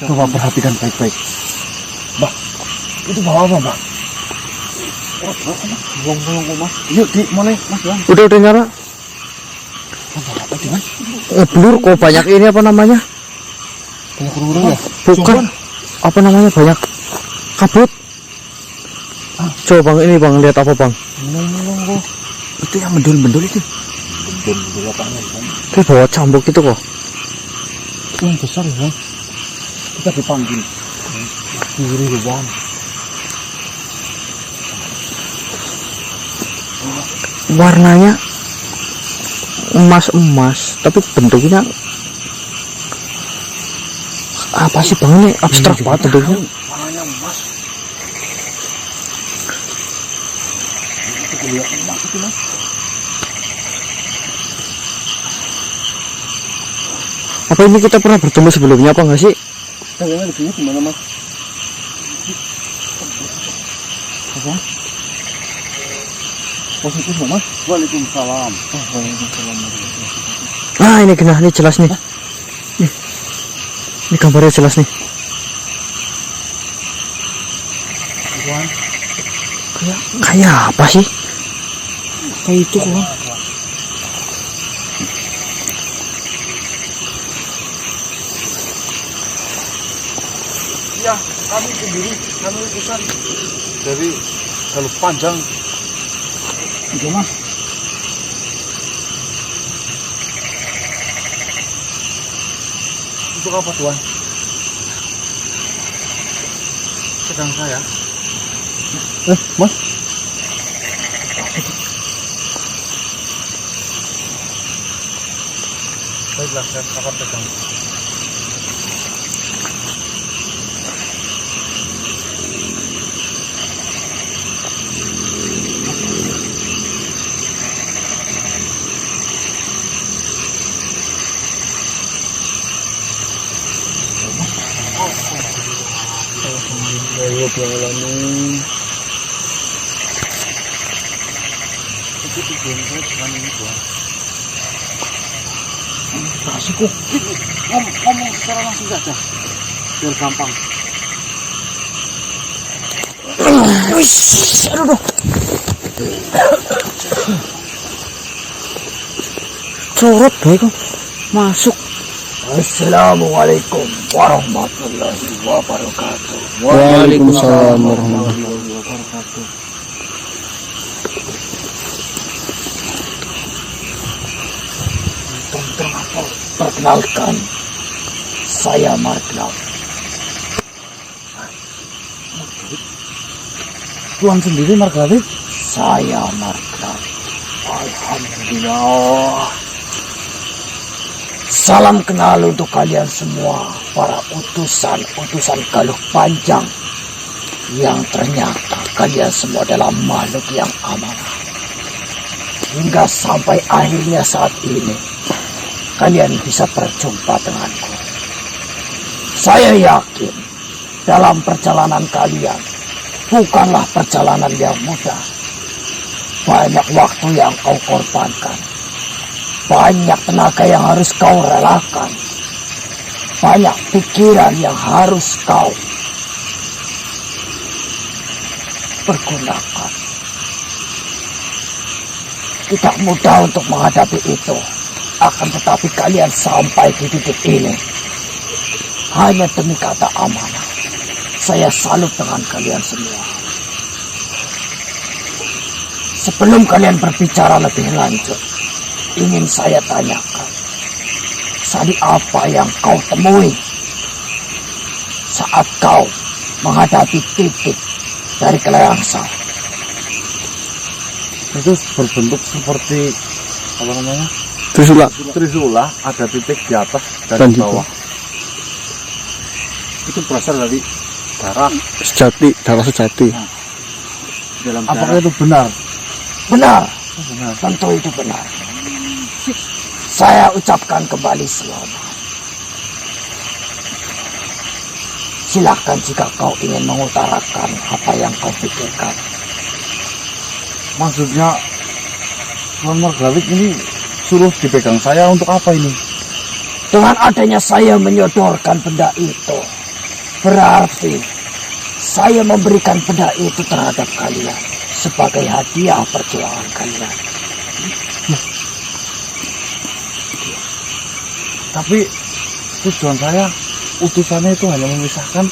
Coba perhatikan baik-baik. Mbak, itu bawa apa, Mbak? Bolong-bolong, Mas. Yuk, mulai, Mas. Udah nyala. Apa itu, Mas? Blur kok banyak ini apa namanya? Banyak kurung ya? Bukan. Apa namanya banyak kabut. Coba Bang, ini Bang, lihat apa Bang? Bolong-bolong, itu yang mendul-mendul itu. Mendul apanya, Bang? Kayak bawa cambuk gitu kok. Yang besar ya, Bang. Kita dipanggil. Kiri, Bang. Warnanya emas-emas, tapi bentuknya apa sih Bang, ini abstrak banget bentuknya. Warnanya emas. Itu kelihatan emas itu, Mas. Apa ini kita pernah bertemu sebelumnya apa enggak sih? Kayaknya di sini gimana, Mas? Apa? Positif nggak, Mas? Waalaikumsalam. Waalaikumsalam. Ah, ini kena, ini jelas nih. Ini gambarnya jelas nih. Kayak apa sih? Kayak itu kan? Ya, kami sendiri, kami utusan dari Galuh Panjang. Itu, Mas. Untuk apa, Tuan? Sedang saya. Mas. Baiklah, saya akan pegang. Alhamdulillahirrahmanirrahim. Itu tujuan saya bukan ini, Tuan. Kasih kok. Ngomong secara langsung saja. Biar gampang. Aduh. Corot baik kok. Masuk. Assalamualaikum warahmatullahi wabarakatuh. Waalaikumsalam warahmatullahi wabarakatuh. Perkenalkan, saya Marknal. Tuan sendiri Margaret? Saya Marknal. Alhamdulillah. Salam kenal untuk kalian semua, para utusan Galuh Panjang, yang ternyata kalian semua adalah makhluk yang amanah. Hingga sampai akhirnya saat ini, kalian bisa berjumpa denganku. Saya yakin dalam perjalanan kalian bukanlah perjalanan yang mudah. Banyak waktu yang kau korbankan. Banyak tenaga yang harus kau relakan. Banyak pikiran yang harus kau pergunakan. Tidak mudah untuk menghadapi itu. Akan tetapi kalian sampai di titik ini hanya demi kata amanah. Saya salut dengan kalian semua. Sebelum kalian berbicara lebih lanjut, ingin saya tanyakan, tadi apa yang kau temui saat kau menghadapi titik dari Kelerangsang? Itu berbentuk seperti apa namanya? Trisula, ada titik di atas dan di bawah. Itu berasal dari darah sejati. Nah, dalam apakah itu benar? Benar. Tentu itu benar. Saya ucapkan kembali selamat. Silakan jika kau ingin mengutarakan apa yang kau pikirkan. Maksudnya, Tuan Margaret ini suruh dipegang saya untuk apa ini? Dengan adanya saya menyodorkan benda itu, Berarti saya memberikan benda itu terhadap kalian sebagai hadiah perjuangan kalian. Tapi tujuan saya, utusannya itu hanya memisahkan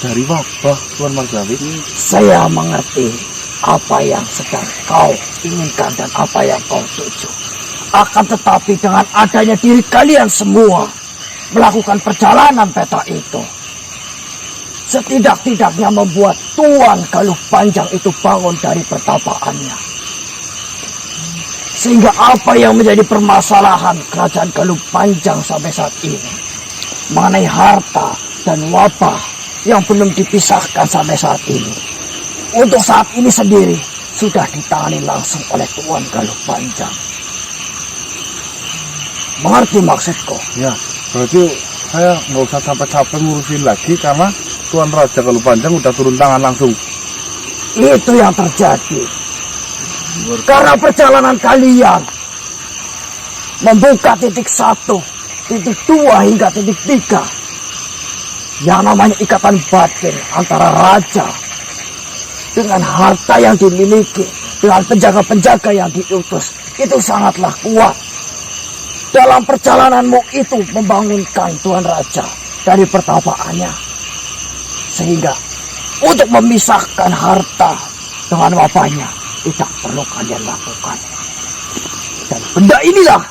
dari wabah Tuan Margawi. Saya mengerti apa yang sedang kau inginkan dan apa yang kau tuju. Akan tetapi dengan adanya diri kalian semua melakukan perjalanan peta itu, setidak-tidaknya membuat Tuan Galuh Panjang itu bangun dari pertapaannya. Sehingga apa yang menjadi permasalahan kerajaan Galuh Panjang sampai saat ini mengenai harta dan wabah yang belum dipisahkan sampai saat ini, untuk saat ini sendiri sudah ditangani langsung oleh Tuan Galuh Panjang. Mengerti maksudku? Ya, berarti saya nggak usah capek-capek ngurusin lagi karena Tuan Raja Galuh Panjang udah turun tangan langsung. Itu yang terjadi. Karena perjalanan kalian membuka titik 1, titik 2 hingga titik 3 yang namanya ikatan batin antara raja dengan harta yang dimiliki, dengan penjaga-penjaga yang diutus, itu sangatlah kuat. Dalam perjalananmu itu membangunkan Tuan Raja dari pertapaannya, sehingga untuk memisahkan harta dengan wabahnya tidak perlu kalian lakukan. Dan benda inilah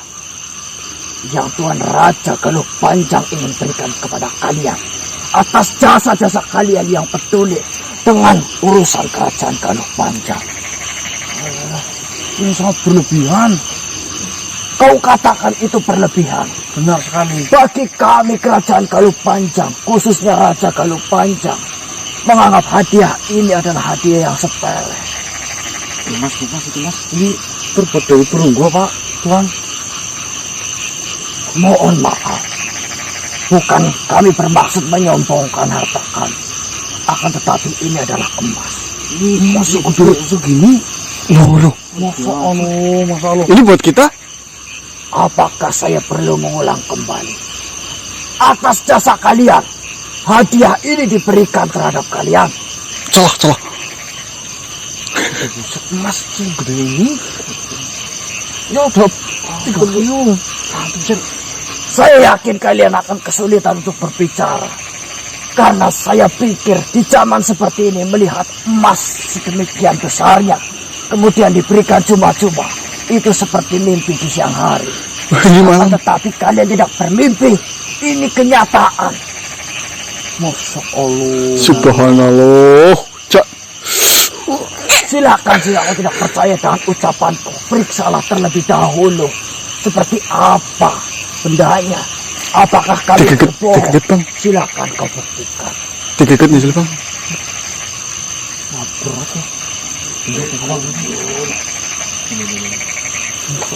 yang Tuan Raja Galuh Panjang ingin berikan kepada kalian atas jasa-jasa kalian yang peduli dengan urusan kerajaan Galuh Panjang. Ini sangat berlebihan. Kau katakan itu berlebihan. Benar sekali. Bagi kami kerajaan Galuh Panjang, khususnya Raja Galuh Panjang, menganggap hadiah ini adalah hadiah yang sepele. Mas, ini terbuat dari perunggu, Pak, Tuan. Mohon maaf, bukan kami bermaksud menyombongkan harta kami, akan tetapi ini adalah emas. Ini masuk dulu segini. Loh. Masa Allah. Ini buat kita? Apakah saya perlu mengulang kembali? Atas jasa kalian, hadiah ini diberikan terhadap kalian. Salah. Buset, emas segede ini. Ya udah 30. Saya yakin kalian akan kesulitan untuk berbicara. Karena saya pikir di zaman seperti ini melihat emas sedemikian besarnya, kemudian diberikan cuma-cuma, itu seperti mimpi di siang hari. Gimana? Tetapi kalian tidak bermimpi. Ini kenyataan. Masya Allah. Subhanallah. Cak. Silakan jika kau tidak percaya dengan ucapanku, periksalah terlebih dahulu. Seperti apa bendanya? Apakah kalian berbohong? Dikit, Bang. Silakan kau buktikan. Dikit nih, Bang.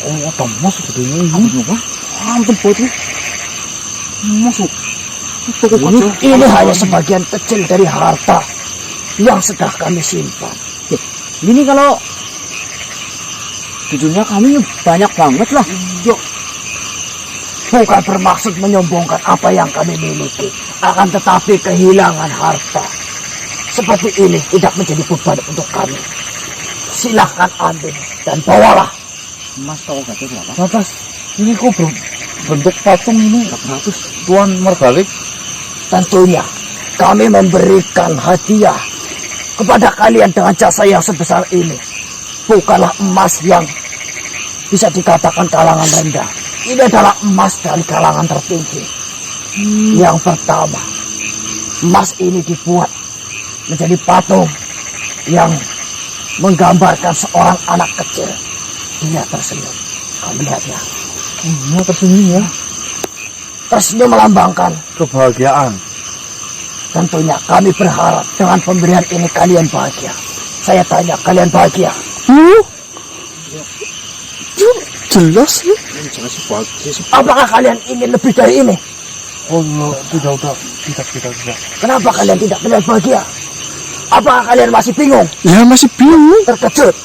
Oh, emas segede ini. Ampun, Putri. Masuk. Ini hanya sebagian kecil dari harta yang sedang kami simpan. Ini kalau jujurnya kami banyak banget lah. Bukan bermaksud menyombongkan apa yang kami miliki, akan tetapi kehilangan harta seperti ini tidak menjadi beban untuk kami. Silahkan ambil dan bawalah. Mas tahu gak tuh berapa? Atas, ini kok bentuk patung ini 400 Tuan Margawi. Tentunya kami memberikan hadiah kepada kalian dengan jasa yang sebesar ini. Bukanlah emas yang bisa dikatakan kalangan rendah. Ini adalah emas dari kalangan tertinggi. Yang pertama, emas ini dibuat menjadi patung yang menggambarkan seorang anak kecil. Dia tersenyum. Kau lihat ya. Ini tersenyum ya. Tersenyum melambangkan. Kebahagiaan. Tentunya kami berharap dengan pemberian ini kalian bahagia. Saya tanya, kalian bahagia? Jelas nih. Apakah kalian ingin lebih dari ini? Oh no, tidak. Kenapa kalian tidak terlihat bahagia? Apakah kalian masih bingung? Ya masih bingung nih. Terkejut?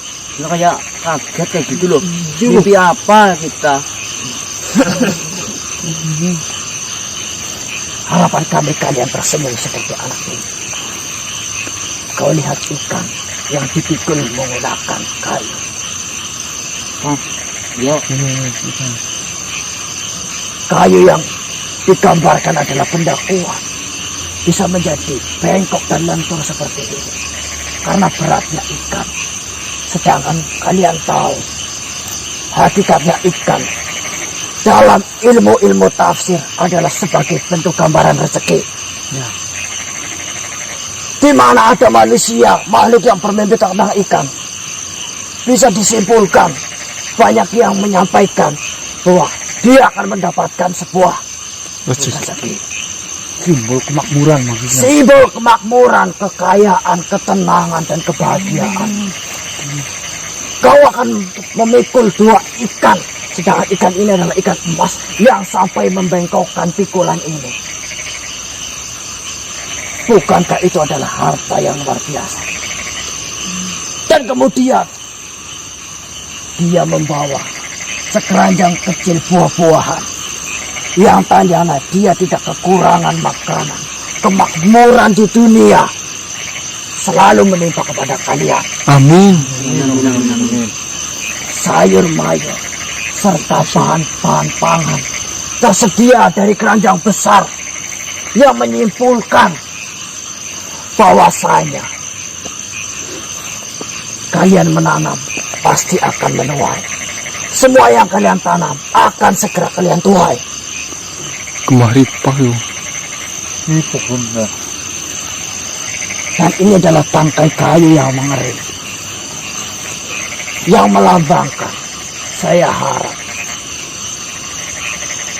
Ya kayak kaget kayak gitu loh. Mimpi apa kita? Harapan kami kalian tersenyum seperti anak ini. Kau lihat ikan yang dipikul menggunakan kayu. Ya, Kayu yang digambarkan adalah benda kuat. Bisa menjadi bengkok dan lentur seperti ini. Karena beratnya ikan. Sedangkan kalian tahu, hakikatnya ikan dalam ilmu-ilmu tafsir adalah sebagai bentuk gambaran rezeki. Ya. Di mana ada manusia, makhluk yang bermimpi tentang ikan, bisa disimpulkan banyak yang menyampaikan bahwa dia akan mendapatkan sebuah rezeki. Simbol kemakmuran maksudnya. Simbol kemakmuran, kekayaan, ketenangan, dan kebahagiaan. Kau akan memikul 2 ikan, sedangkan ikan ini adalah ikan emas yang sampai membengkokkan pikulan ini. Bukankah itu adalah harta yang luar biasa? Dan kemudian dia membawa sekeranjang kecil buah-buahan yang tandanya dia tidak kekurangan makanan. Kemakmuran di dunia selalu menimpa kepada kalian. Amin. Sayur mayur serta bahan-bahan pangan tersedia dari keranjang besar yang menyimpulkan bahwasanya kalian menanam pasti akan menuai. Semua yang kalian tanam akan segera kalian tuai. Kemari pak yo. Ini pokoknya. Dan ini adalah tangkai kayu yang mengering, yang melambangkan, saya harap,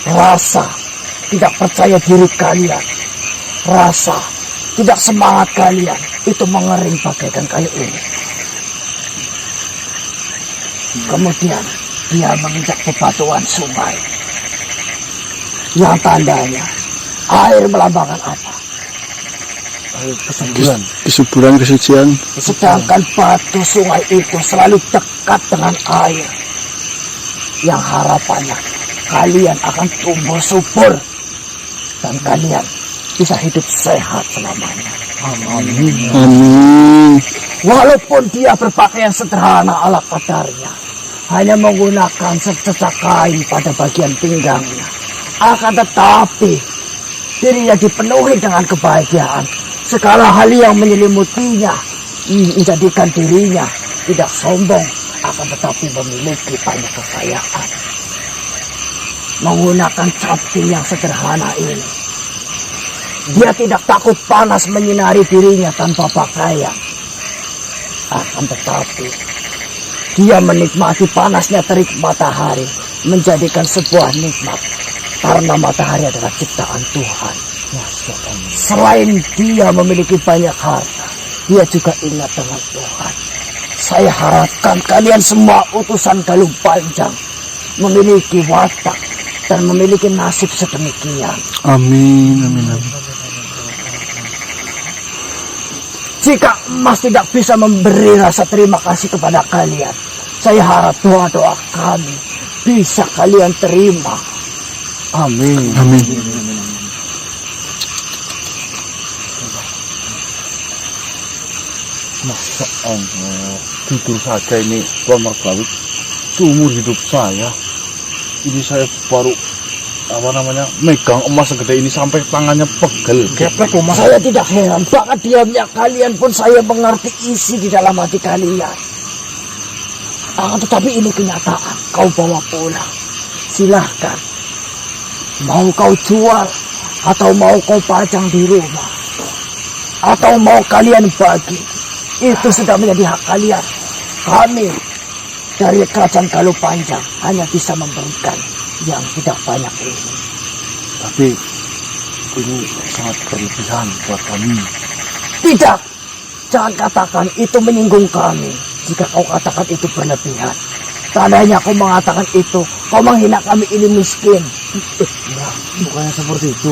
rasa tidak percaya diri kalian, rasa tidak semangat kalian itu mengering bagaikan kayu ini. Kemudian dia menginjak bebatuan sungai yang tandanya air melambangkan apa? Kesuburan. Kesuburan kesucian. Sedangkan batu sungai itu selalu dekat dengan air, yang harapannya kalian akan tumbuh subur dan kalian bisa hidup sehat selamanya. Amin. Amin. Walaupun dia berpakaian sederhana ala kadarnya, hanya menggunakan sececak kain pada bagian pinggangnya, akan tetapi dirinya dipenuhi dengan kebahagiaan. Segala hal yang menyelimutinya menjadikan dirinya tidak sombong, akan tetapi memiliki banyak kekayaan. Menggunakan caping yang sederhana ini, dia tidak takut panas menyinari dirinya tanpa pakaian. Akan tetapi dia menikmati panasnya terik matahari, menjadikan sebuah nikmat, karena matahari adalah ciptaan Tuhan. Selain dia memiliki banyak harta, dia juga ingat dengan Tuhan. Saya harapkan kalian semua utusan Galuh Panjang memiliki watak dan memiliki nasib sedemikian. Amin. Amin. Amin. Jika emas tidak bisa memberi rasa terima kasih kepada kalian, saya harap doa-doa kami bisa kalian terima. Amin. Amin. Masya Allah, jujur saja ini Tuan Margawit, seumur hidup saya, ini saya baru megang emas segede ini sampai tangannya pegel. Keplek emas. Saya tidak heran, bahkan diamnya kalian pun saya mengerti isi di dalam hati kalian. Tetapi ini kenyataan, kau bawa pulang, silahkan. Mau kau jual, atau mau kau pajang di rumah, atau mau kalian bagi, itu sudah menjadi hak kalian. Kami dari Kerajaan Galuh Panjang hanya bisa memberikan yang tidak banyak ini. Tapi ini sangat berlebihan buat kami. Tidak, jangan katakan itu menyinggung kami. Jika kau katakan itu berlebihan, tandanya kau mengatakan itu, kau menghina kami ini miskin. Nah, bukannya seperti itu,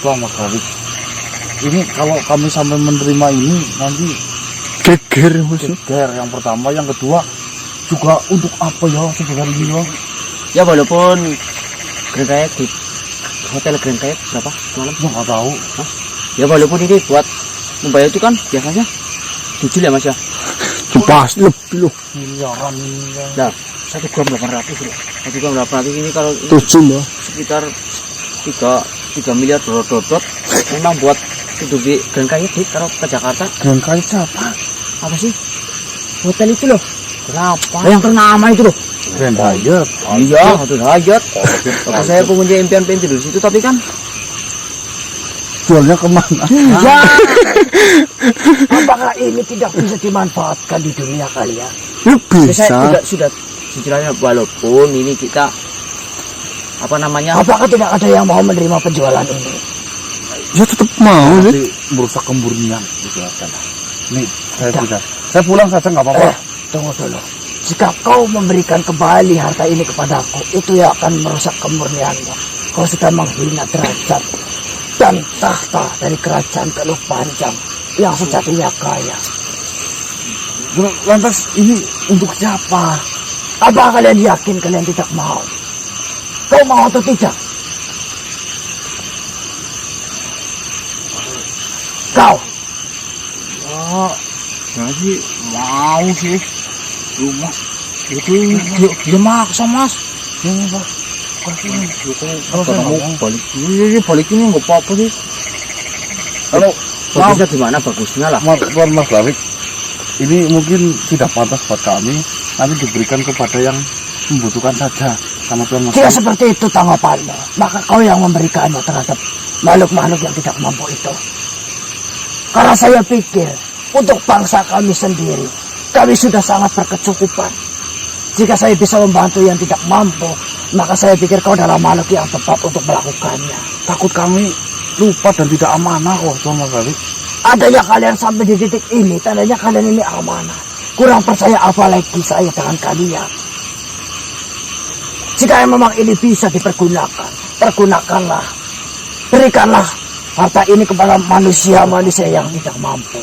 Tuan Margawit. Ini kalau kami sampai menerima ini nanti Geger. geger yang pertama, yang kedua juga untuk apa ya sebenarnya? ya walaupun gergaet hotel Grand Hyatt berapa semalam? Gua nggak tahu. Ya walaupun ini buat membayar itu kan biasanya 7 ya Mas ya. Jepas lebih loh. Miliaran. Nah, 1 gram 800 loh. 1 gram 800 ini kalau ini 7 mbak. sekitar 3 miliar dot. Memang buat itu di Grand Hyatt Dik, kalau ke Jakarta. Grand Hyatt siapa? Apa sih? Hotel itu loh. Kenapa? Yang ternama itu loh. Grand Hyatt. Iya, Hotel Hyatt. Waktu saya punya impian pengen tidur di situ, tapi kan Jualnya kemana? ya Apakah ini tidak bisa dimanfaatkan di dunia kalian? Ya saya bisa. sudah istilahnya walaupun ini kita apa namanya? Apakah tidak ada yang mau menerima penjualan ini? Ya tetap mau sih. Nanti merusak kemurnian gitu aja. Nih, saya pulang saja nggak apa-apa. Tunggu dulu. Jika kau memberikan kembali harta ini kepadaku, itu yang akan merusak kemurnianmu. Kau sudah menghina derajat dan tahta dari kerajaan Galuh Panjang yang sejatinya kaya. Lantas ini untuk siapa? Apa kalian yakin kalian tidak mau? Kau mau atau tidak? Kau Jadi mau sih. Mas, itu dia maksa Mas. Ini Pak. Kalau Kamu balik ini balik ini nggak apa-apa sih. Kalau Bagusnya gimana bagusnya lah. Mas Lawik, ini mungkin tidak pantas buat kami. Nanti diberikan kepada yang membutuhkan saja sama Tuan Mas. jika seperti itu tanggapanmu, maka kau yang memberikannya terhadap makhluk-makhluk yang tidak mampu itu. Karena saya pikir untuk bangsa kami sendiri, kami sudah sangat berkecukupan. Jika saya bisa membantu yang tidak mampu, maka saya pikir kau adalah makhluk yang tepat untuk melakukannya. Takut kami lupa dan tidak amanah kok Tuan Mas Lawik. Adanya kalian sampai di titik ini, tandanya kalian ini amanah. Kurang percaya apa lagi saya dengan kalian. Jika memang ini bisa dipergunakan, pergunakanlah. Berikanlah harta ini kepada manusia-manusia yang tidak mampu.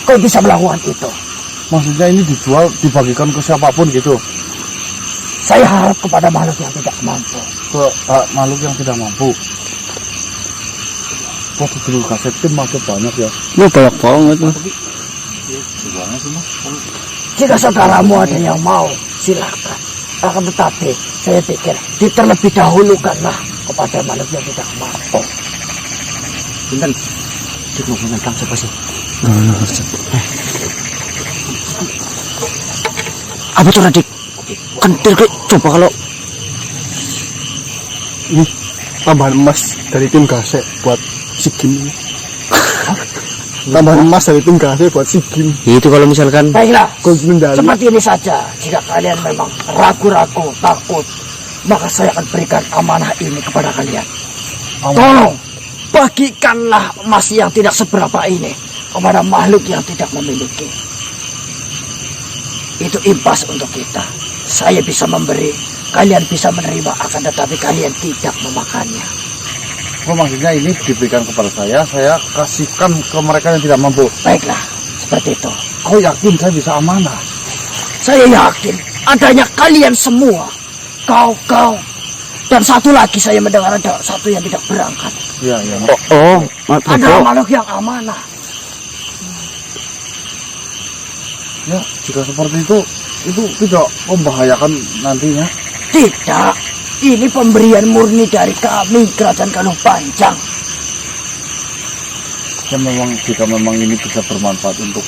Kau bisa melakukan itu. Maksudnya ini dijual, dibagikan ke siapapun gitu. Saya harap kepada makhluk yang tidak mampu. Ke makhluk yang tidak mampu. Waktu dulu kaset tim makin banyak ya. Lu banyak banget loh. Jika saudaramu ada yang mau, silakan. Akan tetapi, saya pikir terlebih dahulukanlah kepada makhluk yang tidak mampu. Pinten. Cek mau megang siapa sih? Apa tuh Radik? Kentir klik. Coba kalau Ini tambahan emas dari tim Gasek buat si Kim ini. Tambahan emas dari tim Gasek buat si Kim. itu kalau misalkan Baiklah, Gold medali. seperti ini saja. Jika kalian memang ragu-ragu, takut, maka saya akan berikan amanah ini kepada kalian. Tolong, bagikanlah emas yang tidak seberapa ini kepada makhluk yang tidak memiliki. Itu impas untuk kita. Saya bisa memberi, kalian bisa menerima, akan tetapi kalian tidak memakannya. Oh, maksudnya ini diberikan kepada saya kasihkan ke mereka yang tidak mampu. Baiklah, seperti itu. Kau yakin saya bisa amanah? Saya yakin adanya kalian semua. Kau, dan satu lagi saya mendengar ada satu yang tidak berangkat. Iya, iya. Adalah makhluk yang amanah. Ya, jika seperti itu tidak membahayakan nantinya. Tidak, ini pemberian murni dari kami, Kerajaan Galuh Panjang. Ya memang jika memang ini bisa bermanfaat untuk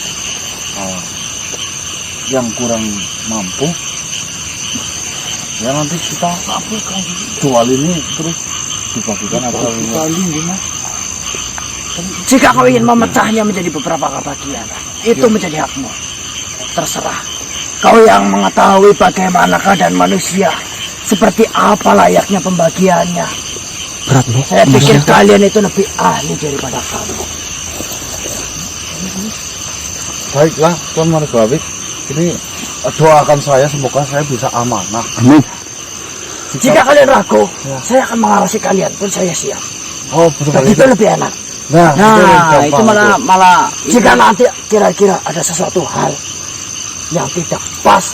yang kurang mampu, ya nanti kita jual ini terus dibagikan atau Jika kau ingin memecahnya menjadi beberapa bagian, itu menjadi hakmu. Terserah. Kau yang mengetahui bagaimana keadaan manusia, seperti apa layaknya pembagiannya. berat loh. Saya pikir kalian itu lebih ahli daripada kamu. baiklah Tuan Margawik. Ini doakan saya semoga saya bisa amanah. Amin. Jika kalian ragu, saya akan mengawasi kalian pun saya siap. Oh, betul Begitu lebih enak. Nah, Itu malah Jika nanti kira-kira ada sesuatu hal yang tidak pas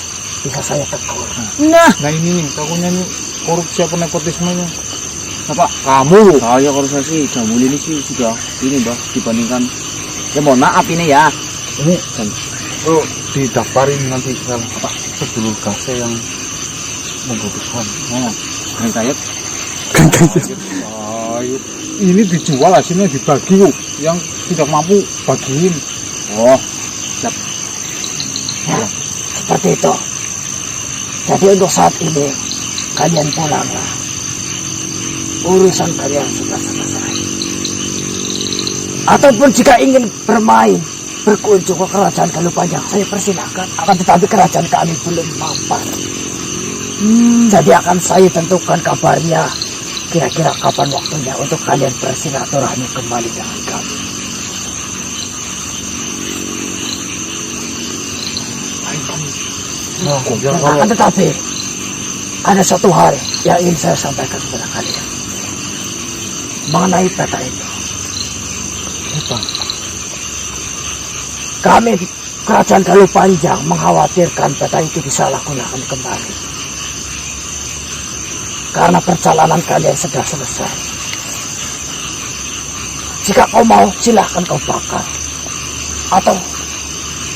bisa saya tegur. Nah, Nah ini nih, takutnya nih korupsi apa nepotismenya. Bapak, kamu saya kalau saya sih Jamul ini sih sudah ini Mbak dibandingkan ya mohon maaf ini ya. Ini oh, didaftarin nanti kalau apa sedulur kase yang membutuhkan. Oh, keren kayak Ayo, ini dijual hasilnya dibagi Bu. Yang tidak mampu bagiin. oh, Ya, seperti itu. Jadi untuk saat ini kalian pulanglah. Urusan kalian sudah selesai. Ataupun jika ingin bermain, berkunjung ke kerajaan Galuh Panjang, saya persilahkan. Akan tetapi kerajaan kami belum mapan. Jadi akan saya tentukan kabarnya kira-kira kapan waktunya untuk kalian bersilaturahmi kembali dengan kami. Akan tetapi ada satu hal yang ingin saya sampaikan kepada kalian mengenai peta itu. Kami kerajaan Galuh Panjang mengkhawatirkan peta itu disalahgunakan kembali. Karena perjalanan kalian sudah selesai. Jika kau mau, silahkan kau bakar. Atau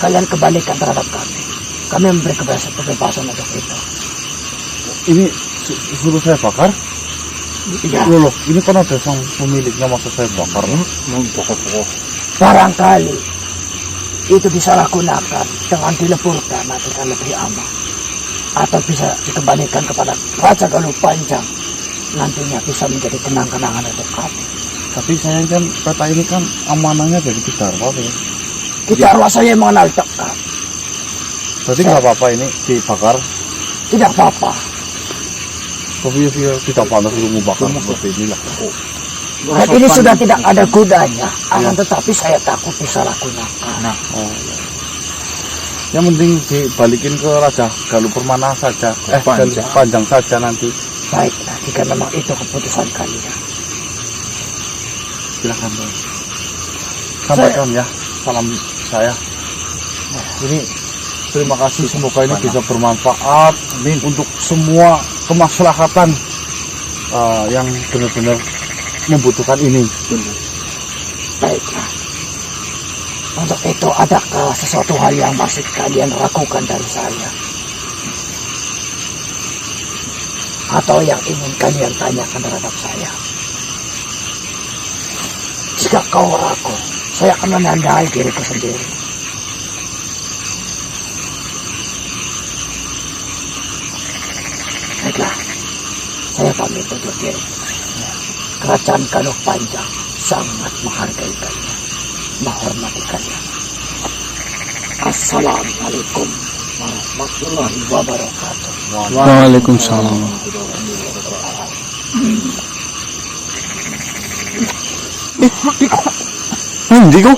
kalian kembalikan terhadap kami. Kami memberi kebebasan untuk itu. Ini suruh saya bakar? Iya. Loh, ini kan ada sang pemiliknya masa saya bakar. Barangkali itu disalahgunakan dengan dileburkan nanti kan lebih aman. Atau bisa dikembalikan kepada Raja Galuh Panjang. Nantinya bisa menjadi kenang-kenangan untuk kami. Tapi saya kan peta ini kan amanahnya dari Kidarwa ya. Kita saya mengenal dekat. Berarti nggak apa-apa ini dibakar. Tidak apa-apa. Tapi ya tidak pantas untuk membakar seperti ini lah. Dan ini sudah tidak ada gunanya. Akan tetapi saya takut disalahgunakan. Nah, oh, ya. Yang penting dibalikin ke Raja Galuh Permana saja. Galuh Panjang saja nanti. Baiklah, jika memang itu keputusan kalian. Silakan Bang. Sampaikan ya salam saya. Nah, ini terima kasih, semoga ini bisa bermanfaat untuk semua kemaslahatan yang benar-benar membutuhkan ini. Baiklah. Untuk itu adakah sesuatu hal yang masih kalian ragukan dari saya? Atau yang ingin kalian tanyakan terhadap saya? Jika kau ragu, saya akan menandai diriku sendiri. Baiklah, saya pamit untuk diri. Kerajaan Galuh Panjang sangat menghargai kalian, menghormati kalian. Assalamualaikum warahmatullahi wabarakatuh. Waalaikumsalam. Hindi ko.